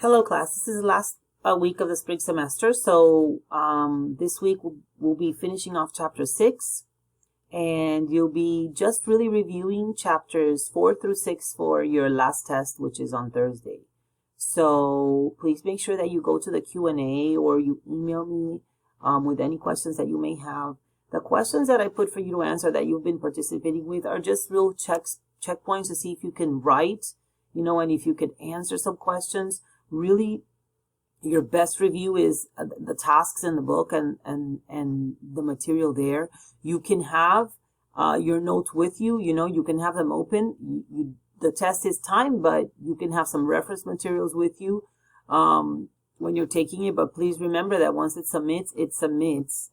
Hello class, this is the last week of the spring semester, so this week we'll be finishing off chapter 6, and you'll be just really reviewing chapters 4 through 6 for your last test, which is on Thursday. So please make sure that you go to the Q&A or you email me with any questions that you may have. The questions that I put for you to answer that you've been participating with are just real checkpoints to see if you can write, and if you could answer some questions. Really, your best review is the tasks in the book and the material there. You can have your notes with you. You can have them open. The test is timed, but you can have some reference materials with you when you're taking it. But please remember that once it submits,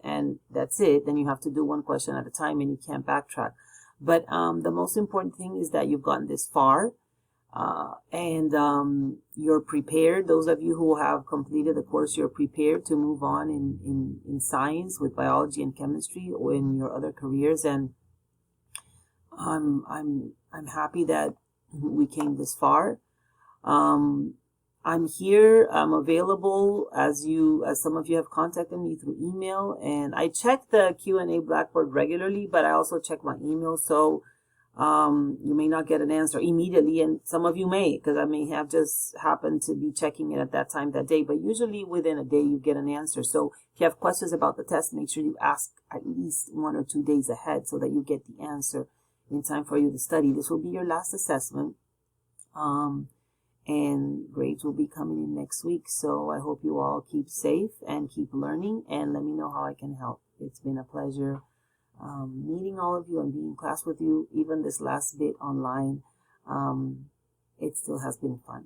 and that's it. Then you have to do one question at a time, and you can't backtrack. But the most important thing is that you've gotten this far. And you're prepared. Those of you who have completed the course, you're prepared to move on in science with biology and chemistry or in your other careers. And I'm happy that we came this far. I'm here. I'm available as some of you have contacted me through email, and I check the Q&A Blackboard regularly, but I also check my email. So you may not get an answer immediately, and some of you may, because I may have just happened to be checking it at that time that day, but usually within a day you get an answer. So if you have questions about the test, make sure you ask at least 1 or 2 days ahead so that you get the answer in time for you to study. This will be your last assessment, and grades will be coming in next week. So I hope you all keep safe and keep learning, and let me know how I can help. It's been a pleasure meeting all of you and being in class with you. Even this last bit online, it still has been fun.